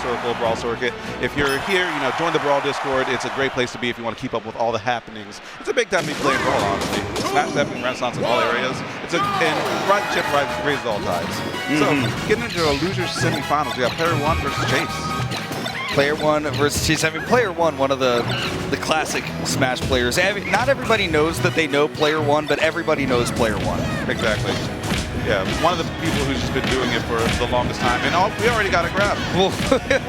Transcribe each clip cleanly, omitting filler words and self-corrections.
circle, Brawl Circuit. If you're here, you know, join the Brawl Discord. It's a great place to be if you want to keep up with all the happenings. It's a big time to be playing Brawl, honestly. Smash happening Renaissance in all areas. It's a, and Ride the Ship raises all tides. So, getting into a losers semifinals, we got Player-1 versus Chase. Player-1 versus Chase. I mean, Player-1, one of the classic Smash players. Not everybody knows that they know Player-1, but everybody knows Player-1. Exactly. Yeah, one of the people who's just been doing it for the longest time. And we already got a grab.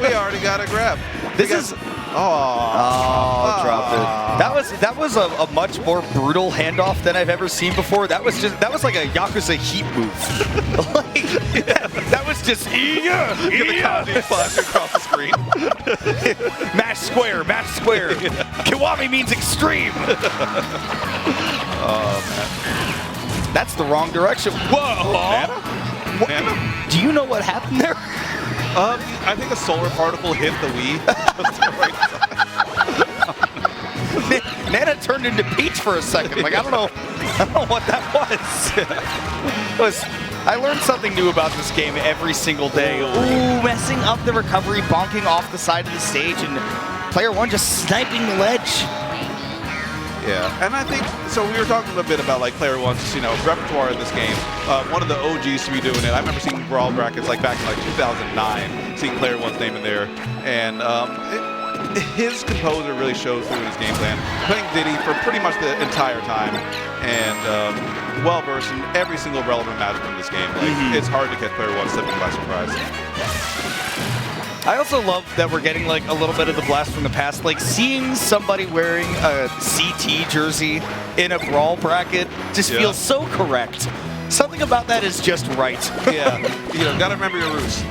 We already got a grab. This is... Oh, dropped it. That was a much more brutal handoff than I've ever seen before. That was like a Yakuza Heat move. That was just get the Kazi flash across the screen. Mash square, mash square. Kiwami means extreme. Oh man, that's the wrong direction. Whoa! Nana? Do you know what happened there? I think a solar particle hit the Wii. Nana turned into Peach for a second. Like I don't know what that was. I learned something new about this game every single day. Ooh, messing up the recovery, bonking off the side of the stage, and Player-1 just sniping the ledge. Yeah, and I think, so we were talking a bit about like Player-1's, you know, repertoire in this game. One of the OGs to be doing it. I remember seeing Brawl brackets like back in like 2009, seeing Player-1's name in there, and his composer really shows through in his game plan. Playing Diddy for pretty much the entire time, and well-versed in every single relevant matchup in this game. Like, it's hard to catch Player-1 slipping by surprise. I also love that we're getting like a little bit of the blast from the past. Like seeing somebody wearing a CT jersey in a Brawl bracket just feels so correct. Something about that is just right. Yeah, you know, gotta remember your roots.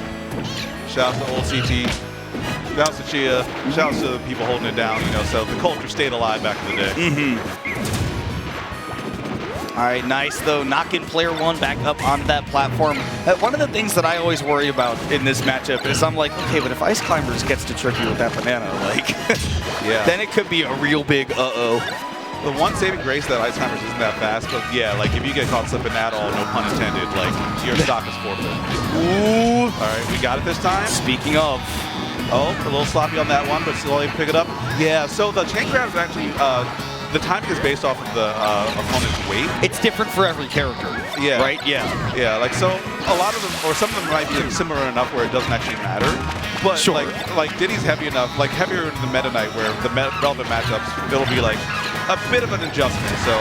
Shouts to old CT. Shouts to Chia. Shouts to the people holding it down. You know, so the culture stayed alive back in the day. All right, nice though, knocking Player-1 back up onto that platform. One of the things that I always worry about in this matchup is I'm like, okay, but if Ice Climbers gets to trick you with that banana, like, then it could be a real big uh-oh. The one saving grace that Ice Climbers isn't that fast, but yeah, like if you get caught slipping at all, no pun intended, like your stock is forfeit. Ooh. All right, we got it this time. Speaking of. Oh, a little sloppy on that one, but still able to pick it up. Yeah, so the chain grab is actually, the timing is based off of the opponent's weight. It's different for every character. Yeah. Right? Yeah. Yeah, like so a lot of them, or some of them might be similar enough where it doesn't actually matter. But like Diddy's heavy enough, like heavier than the Meta Knight where the relevant matchups, it'll be like a bit of an adjustment. So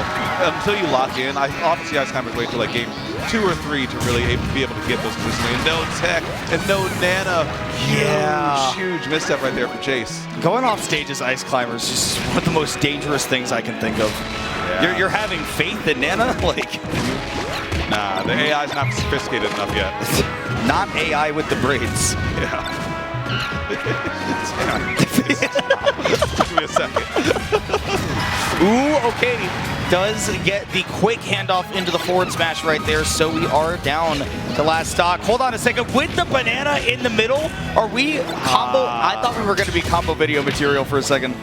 until you lock in, obviously Ice Climbers wait till like game 2 or 3 to really be able to get those consistently. And no tech and no Nana. Huge misstep right there for Chase. Going off stage as Ice Climbers is just one of the most dangerous things I can think of. Yeah. You're having faith in Nana? Like, nah, the AI's not sophisticated enough yet. Not AI with the braids. Yeah. Give me a second. Ooh, okay. Does get the quick handoff into the forward smash right there, so we are down to last stock. Hold on a second. With the banana in the middle, are we combo? I thought we were going to be combo video material for a second.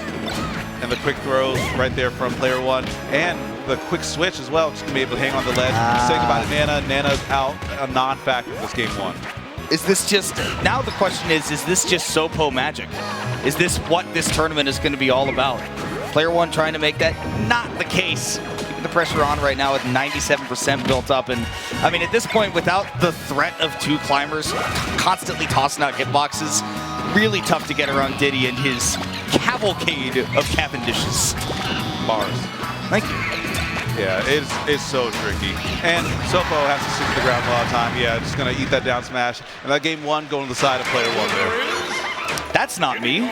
And the quick throws right there from Player-1, and the quick switch as well, just to be able to hang on the ledge. Say goodbye to Nana. Nana's out, a non-factor in this game 1. Is this just, now the question is this just Sopo magic? Is this what this tournament is going to be all about? Player-1 trying to make that not the case. Keeping the pressure on right now with 97% built up. And I mean, at this point, without the threat of 2 climbers constantly tossing out hitboxes, really tough to get around Diddy and his cavalcade of Cavendishes. Bars. Thank you. Yeah, it's so tricky. And Sopo has to stick to the ground a lot of time. Yeah, just going to eat that down smash. And that game 1 going to the side of Player-1 there. That's not me.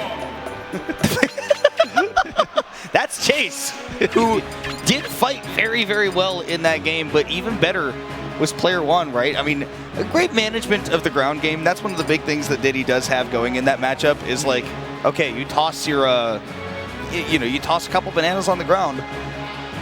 That's Chase, who did fight very, very well in that game, but even better was Player-1, right? I mean, a great management of the ground game. That's one of the big things that Diddy does have going in that matchup is like, okay, you toss your, you toss a couple bananas on the ground.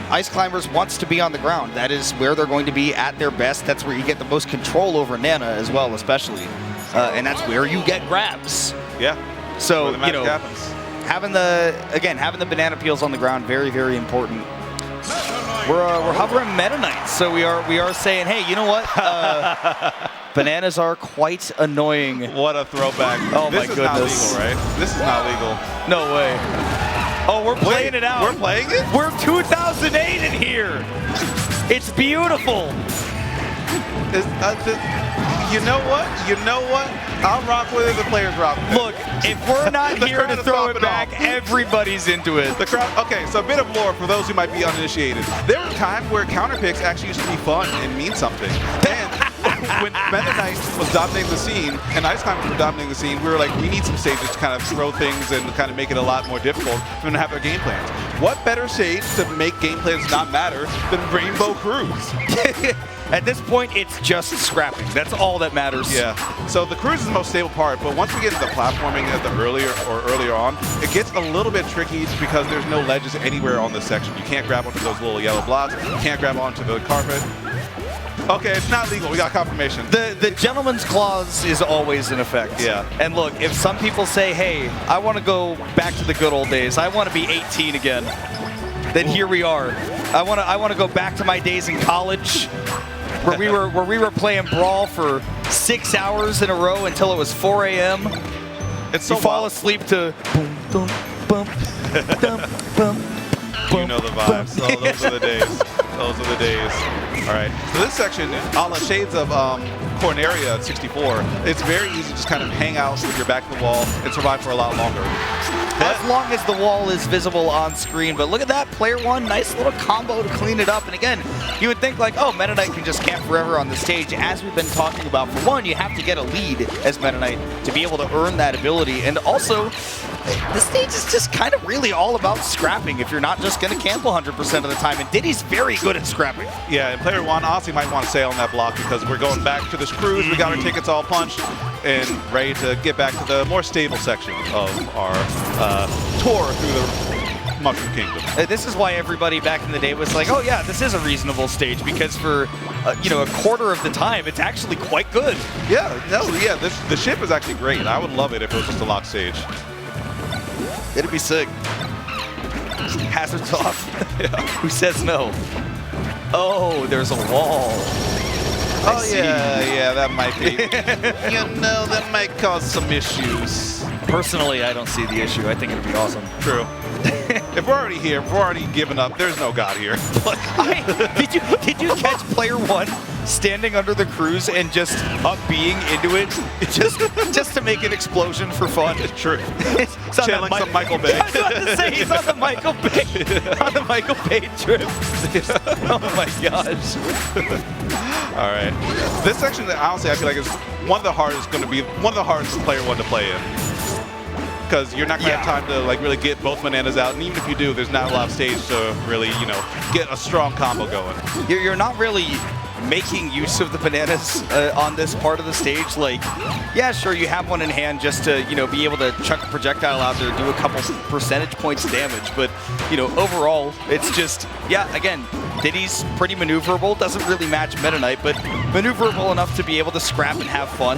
Ice Climbers wants to be on the ground. That is where they're going to be at their best. That's where you get the most control over Nana as well, especially. And that's where you get grabs. Yeah. So, you know, happens. having the banana peels on the ground, very, very important. We're hovering Meta Knights, so we are saying, hey, you know what? Bananas are quite annoying. What a throwback. Oh this my is not goodness. legal, right? This is not legal. No way. Oh, we're playing it out. We're playing it? We're 2008 in here. It's beautiful. You know what? You know what? I'll rock with it. The players rock with it. Look, if we're not The here crowd to is throw it popping back, off. everybody's into it. The crowd. Okay, so a bit of lore for those who might be uninitiated. There were times where counter picks actually used to be fun and mean something. And when Meta Knight was dominating the scene and Ice Climbers were dominating the scene, we were like, we need some stages to kind of throw things and kind of make it a lot more difficult for them to have their game plans. What better stage to make game plans not matter than Rainbow Cruise? At this point, it's just scrapping. That's all that matters. Yeah. So the cruise is the most stable part, but once we get into the platforming at the earlier on, it gets a little bit tricky because there's no ledges anywhere on this section. You can't grab onto those little yellow blocks. You can't grab onto the carpet. Okay, it's not legal. We got confirmation. The gentleman's clause is always in effect. Yeah. And look, if some people say, hey, I want to go back to the good old days, I want to be 18 again, then here we are. I want to go back to my days in college where we were playing Brawl for 6 hours in a row until it was 4 a.m. It's so You fall wild. asleep to boom, boom, boom, boom, boom. You know the vibes. Oh, those are the days. Those are the days. All right. So this section, a la shades of Corneria at 64, it's very easy to just kind of hang out with your back to the wall and survive for a lot longer. As long as the wall is visible on screen. But look at that, Player-1, nice little combo to clean it up. And again, you would think like, oh, Meta Knight can just camp forever on the stage. As we've been talking about, for one, you have to get a lead as Meta Knight to be able to earn that ability. And also, the stage is just kind of really all about scrapping if you're not just going to camp 100% of the time. And Diddy's very good at scrapping. Yeah, and Player-1 honestly might want to stay on that block because we're going back to this cruise. We got our tickets all punched and ready to get back to the more stable section of our tour through the Mushroom Kingdom. This is why everybody back in the day was like, oh yeah, this is a reasonable stage because for a quarter of the time, it's actually quite good. Yeah, no, yeah, the ship is actually great. I would love it if it was just a locked stage. It'd be sick. Hazards off. Yeah. Who says no? Oh, there's a wall. Oh, yeah, that might be. You know, that might cause some issues. Personally, I don't see the issue. I think it'd be awesome. True. If we're already here, if we're already giving up, there's no God here. Did you catch Player-1 standing under the cruise and just being into it just to make an explosion for fun? True. It's on Channeling some Michael Bay. I was about to say, he's on the Michael Bay, on the Michael Bay trip. Oh my gosh. All right. This section, honestly, I feel like is one of the hardest for Player-1 to play in. Because you're not going to have time to like really get both bananas out, and even if you do, there's not a lot of stage to really, get a strong combo going. You're not really making use of the bananas on this part of the stage. Like, yeah, sure, you have one in hand just to, be able to chuck a projectile out there, do a couple percentage points damage. But, overall, it's just, again, Diddy's pretty maneuverable. Doesn't really match Meta Knight, but maneuverable enough to be able to scrap and have fun.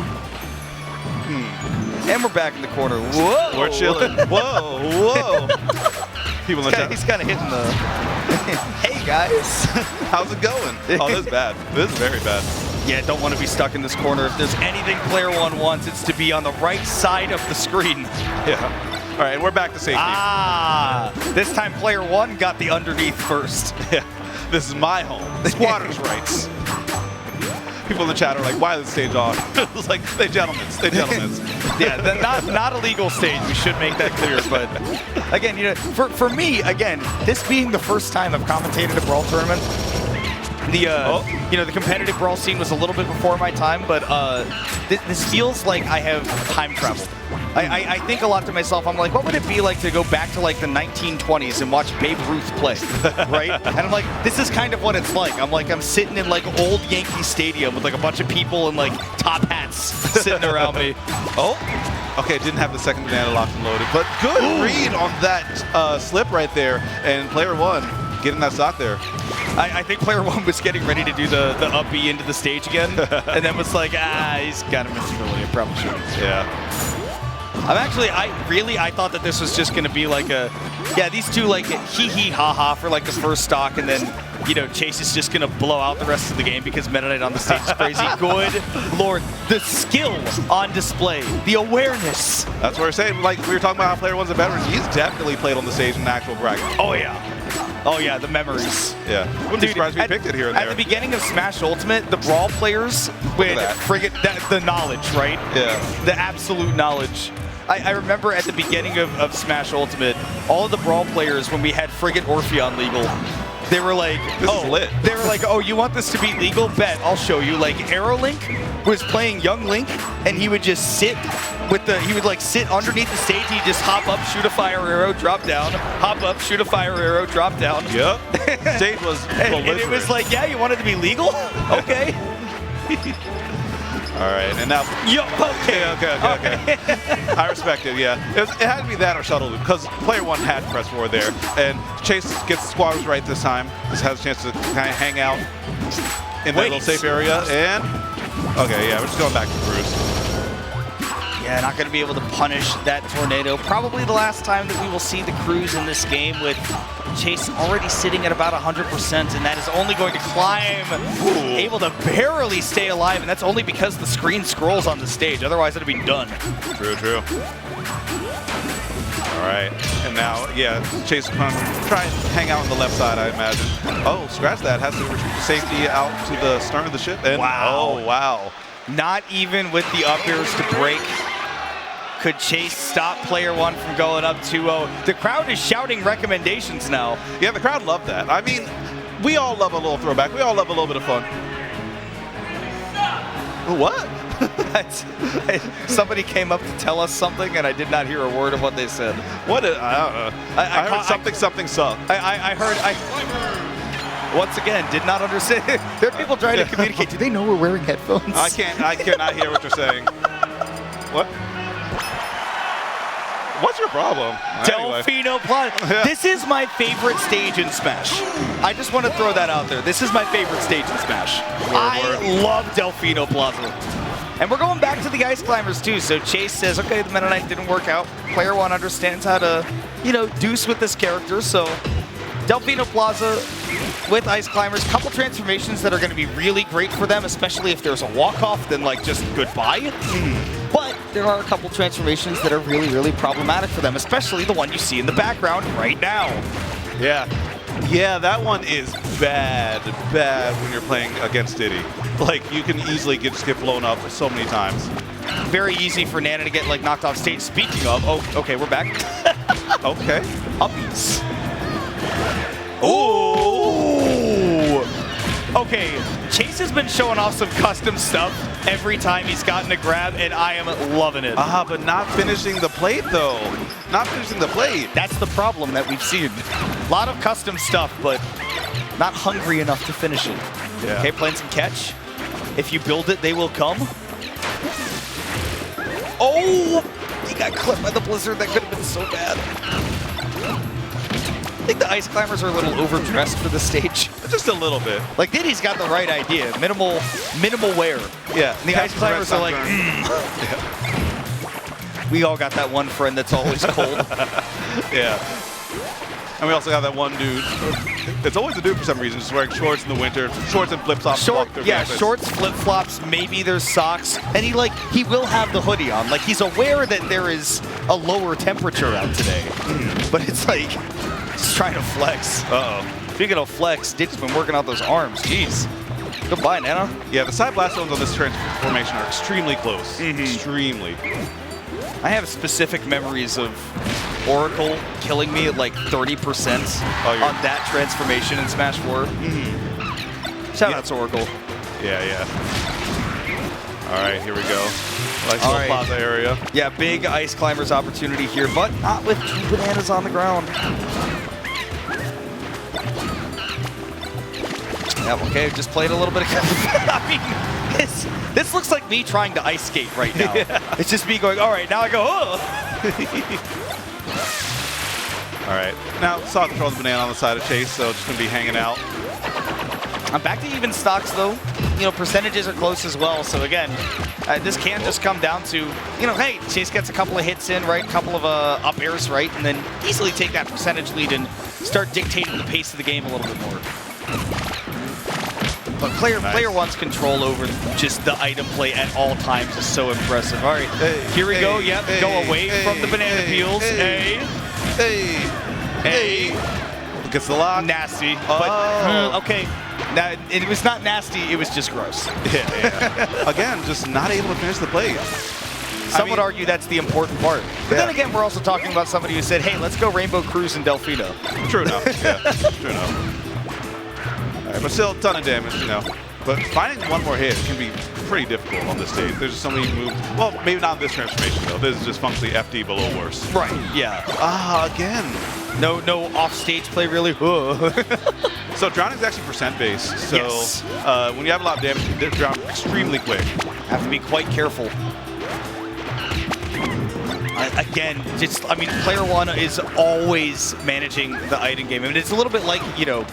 And we're back in the corner. Whoa! We're chilling. Whoa! People in the chat. He's kind of hitting the... Hey, guys. How's it going? Oh, this is bad. This is very bad. Yeah, don't want to be stuck in this corner. If there's anything Player-1 wants, it's to be on the right side of the screen. Yeah. All right, we're back to safety. This time Player-1 got the underneath first. Yeah. This is my home. Squatters' rights. People in the chat are like, why is the stage on? It's like, they gentlemen's. Yeah, not a legal stage. We should make that clear. But again, for me, again, this being the first time I've commentated a Brawl tournament, the competitive Brawl scene was a little bit before my time, but this feels like I have time traveled. I think a lot to myself, I'm like, what would it be like to go back to like the 1920s and watch Babe Ruth play, right? And I'm like, this is kind of what it's like. I'm sitting in like old Yankee Stadium with like a bunch of people in like top hats sitting around me. Oh, okay, didn't have the second banana locked and loaded, but good read on that slip right there, and Player-1 getting that stock there. I think Player-1 was getting ready to do the up B into the stage again, and then was like, he's got invincibility, I probably shouldn't. Yeah. I thought that this was just going to be like a, yeah, these two like hee ha ha for like the first stock, and then, you know, Chase is just going to blow out the rest of the game because Meta Knight on the stage is crazy. Good Lord, the skill on display, the awareness. That's what we're saying. Like, we were talking about how Player One's a veteran. He's definitely played on the stage in the actual bracket. Oh, yeah. Oh, yeah, the memories. Yeah. Wouldn't be surprised if we picked it here and there. At the beginning of Smash Ultimate, the Brawl players with the knowledge, right? Yeah. The absolute knowledge. I remember at the beginning of Smash Ultimate, all of the Brawl players, when we had Frigate Orpheon legal, they were like, this is lit. They were like, oh, you want this to be legal? Bet, I'll show you. Like, Aerolink was playing Young Link, and he would just sit with the, he would like sit underneath the stage, he'd just hop up, shoot a fire arrow, drop down, hop up, shoot a fire arrow, drop down. Yep. Stage was and it was like, yeah, you want it to be legal? Okay. All right, and now, okay. I respect it, yeah. It had to be that or shuttle loop, because Player One had press forward there, and Chase gets squatters right this time. Just has a chance to kind of hang out in that little safe area, and okay, yeah, we're just going back to Bruce. Yeah, not going to be able to punish that tornado. Probably the last time that we will see the Cruise in this game, with Chase already sitting at about 100%, and that is only going to climb. Ooh. Able to barely stay alive, and that's only because the screen scrolls on the stage. Otherwise, it'd be done. True. All right, and now, yeah, Chase will try and hang out on the left side, I imagine. Oh, scratch that. Has to retreat to safety out to the stern of the ship. And, wow. Oh, wow. Not even with the up airs to break could Chase stop Player One from going up 2-0. The crowd is shouting recommendations now. Yeah, the crowd loved that. I mean, we all love a little throwback. We all love a little bit of fun. What? Somebody came up to tell us something, and I did not hear a word of what they said. What? I don't know. I heard something sucked. I heard. Once again, did not understand. There are people trying to communicate. Do they know we're wearing headphones? I cannot hear what you're saying. What? What's your problem? Delfino Plaza. This is my favorite stage in Smash. I just want to throw that out there. This is my favorite stage in Smash. I love Delfino Plaza. And we're going back to the Ice Climbers too. So Chase says, okay, the Meta Knight didn't work out. Player One understands how to, you know, deuce with this character. So Delfino Plaza with Ice Climbers, couple transformations that are going to be really great for them, especially if there's a walk-off, then like just goodbye. But there are a couple transformations that are really, really problematic for them, especially the one you see in the background right now. Yeah. Yeah, that one is bad when you're playing against Diddy. Like, you can easily just get blown up so many times. Very easy for Nana to get like knocked off stage. Speaking of, oh, okay, we're back. Okay. Uppies. Oh! Okay, Chase has been showing off some custom stuff every time he's gotten a grab, and I am loving it. But not finishing the plate, though. Not finishing the plate. That's the problem that we've seen. A lot of custom stuff, but not hungry enough to finish it. Yeah. Okay, playing some catch. If you build it, they will come. Oh! He got clipped by the blizzard. That could have been so bad. I think the Ice Climbers are a little overdressed for the stage. Just a little bit. Like, Diddy's got the right idea. Minimal wear. Yeah. And the Ice Climbers are like, yeah. We all got that one friend that's always cold. Yeah. And we also got that one dude. It's always a dude for some reason, just wearing shorts in the winter, shorts and flip-flops. Yeah, shorts, flip-flops, maybe there's socks. And he will have the hoodie on. Like, he's aware that there is a lower temperature out today. But it's like, just trying to flex. Uh-oh. Speaking of flex, Diddy's been working out those arms. Jeez. Goodbye, Nana. Yeah, the side blast zones on this transformation are extremely close. Extremely. I have specific memories of Oracle killing me at like 30% on that transformation in Smash 4. Shout out to Oracle. Yeah. All right, here we go. Nice little plaza area. Yeah, big Ice Climbers opportunity here, but not with 2 bananas on the ground. Yeah, okay, just played a little bit of... I mean, this looks like me trying to ice skate right now. Yeah. It's just me going, all right, now I go, oh! All right, now Saw controls the banana on the side of Chase, so just going to be hanging out. I'm back to even stocks, though. You know, percentages are close as well. So again, this can just come down to, you know, hey, Chase gets a couple of hits in, right? A couple of up airs, right? And then easily take that percentage lead and start dictating the pace of the game a little bit more. But player one's control over just the item play at all times is so impressive. All right, here we go. Yep, go away from the banana peels. Gets the lock. Nasty. But, okay. Now, it was not nasty, it was just gross. Yeah. Again, just not able to finish the play. Some would argue that's the important part. But then again, we're also talking about somebody who said, hey, let's go Rainbow Cruise in Delfino. True enough, yeah. True enough. All right, but still a ton of damage, you know. But finding one more hit can be pretty difficult on this stage. There's just so many moves. Well, maybe not this transformation, though. This is just functionally FD below worse. Right, yeah. Again. No off-stage play, really. So drowning is actually percent-based. So yes. When you have a lot of damage, you can drown extremely quick. Have to be quite careful. Again, I mean, player one is always managing the item game. I mean, it's a little bit like, you know,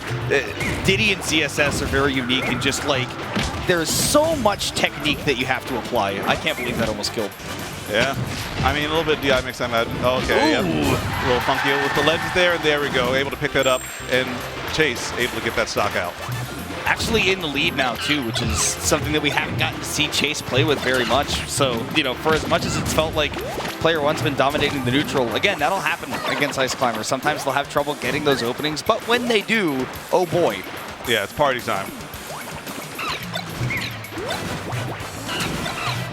Diddy and ZSS are very unique and just like, there's so much technique that you have to apply. I can't believe that almost killed. Yeah. I mean, a little bit DI mix. Okay, yeah. A little funky with the ledges there, and there we go. Able to pick that up, and Chase able to get that stock out. Actually in the lead now, too, which is something that we haven't gotten to see Chase play with very much. So, you know, for as much as it's felt like player one's been dominating the neutral, again, that'll happen against Ice Climber. Sometimes they'll have trouble getting those openings, but when they do, oh boy. Yeah, it's party time.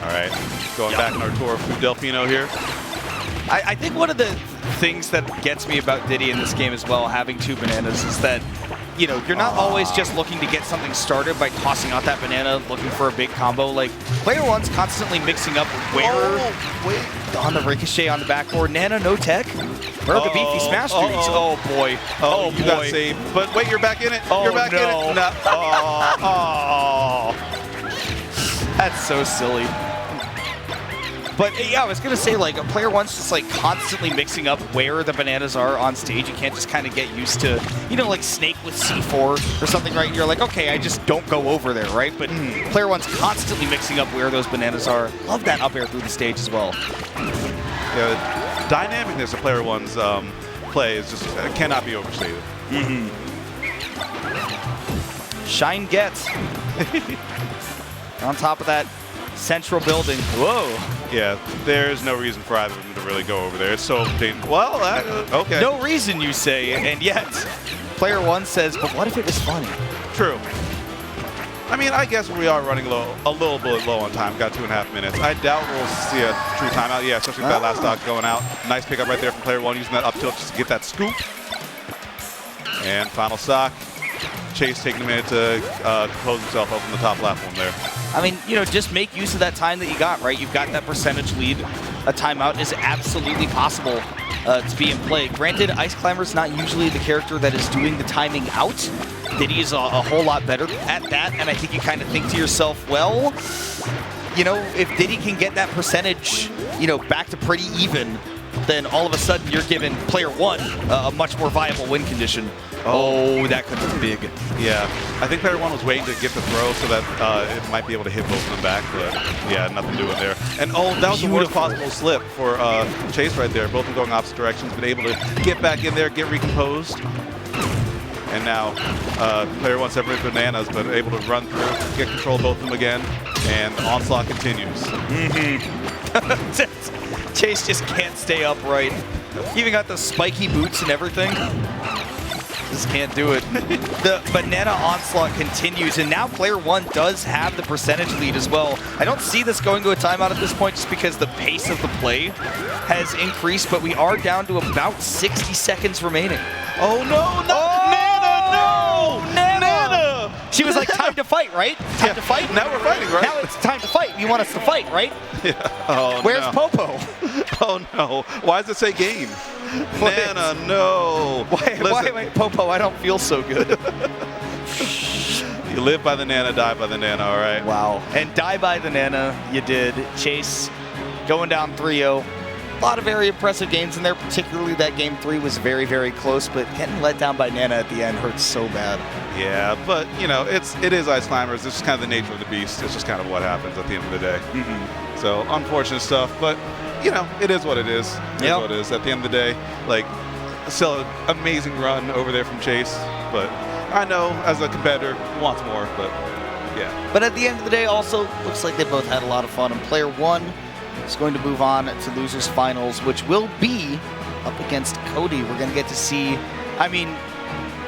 All right, going back on our tour through Delfino here. I think one of the things that gets me about Diddy in this game as well, having two bananas, is that, you know, you're not always just looking to get something started by tossing out that banana, looking for a big combo. Like, player one's constantly mixing up where on the ricochet on the backboard. Nana, no tech. Where are the beefy smash dudes? Oh boy. Oh you boy. got saved. But wait, you're back in it. Oh, you're back in it. No. That's so silly. But yeah, I was gonna say, like, a player one's just like constantly mixing up where the bananas are on stage. You can't just kind of get used to, you know, like Snake with C4 or something, right? You're like, okay, I just don't go over there, right? But player one's constantly mixing up where those bananas are. Love that up air through the stage as well. Yeah, dynamicness of player one's play is just cannot be overstated. Shine gets on top of that central building. Whoa. Yeah, there's no reason for either of them to really go over there. It's so dangerous. Well, okay. No reason, you say, and yet player one says, but what if it was funny? True. I mean, I guess we are running a little bit low on time. Got 2.5 minutes. I doubt we'll see a true timeout. Yeah, especially with that last stock going out. Nice pickup right there from player one, using that up tilt just to get that scoop. And final stock. Chase taking a minute to compose himself up on the top platform there. I mean, you know, just make use of that time that you got, right? You've got that percentage lead. A timeout is absolutely possible to be in play. Granted, Ice Climber's not usually the character that is doing the timing out. Diddy is a whole lot better at that, and I think you kind of think to yourself, well, you know, if Diddy can get that percentage, you know, back to pretty even, then all of a sudden you're giving player one a much more viable win condition. Oh, that could be big. Yeah, I think player one was waiting to get the throw so that it might be able to hit both of them back, but yeah, nothing doing there. And that was the worst possible slip for Chase right there. Both of them going opposite directions, but able to get back in there, get recomposed. And now player one separated bananas, but able to run through, get control of both of them again, and the onslaught continues. Chase just can't stay upright. Even got the spiky boots and everything. Just can't do it. The banana onslaught continues, and now player one does have the percentage lead as well. I don't see this going to a timeout at this point just because the pace of the play has increased, but we are down to about 60 seconds remaining. Oh no, Nana, no! Nana! She was like, time to fight, right? Time to fight? Now we're fighting, right? Now it's time to fight. You want us to fight, right? Yeah. Oh, Where's no. Popo? Oh no, why does it say game? Nana, no. Wait, Popo, I don't feel so good. You live by the Nana, die by the Nana, all right? Wow. And die by the Nana, you did. Chase going down 3-0. A lot of very impressive games in there, particularly that game 3 was very, very close, but getting let down by Nana at the end hurts so bad. Yeah, but, you know, it is Ice Climbers. This is kind of the nature of the beast. It's just kind of what happens at the end of the day. So, unfortunate stuff, but, you know, it is what it is. It is what it is. At the end of the day, like, still an amazing run over there from Chase, but I know as a competitor, wants more, but yeah. But at the end of the day, also, looks like they both had a lot of fun, and Player 1 is going to move on to Losers Finals, which will be up against Cody. We're going to get to see, I mean,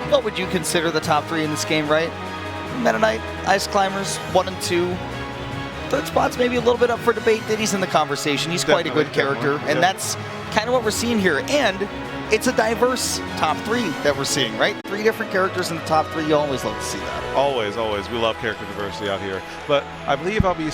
what would you consider the top 3 in this game, right? Meta Knight, Ice Climbers, 1 and 2. Third spot's maybe a little bit up for debate. Diddy's in the conversation. He's quite a good character, and that's kind of what we're seeing here. And it's a diverse top 3 that we're seeing, right? 3 different characters in the top 3. You always love to see that. Always, always. We love character diversity out here. But I believe I'll be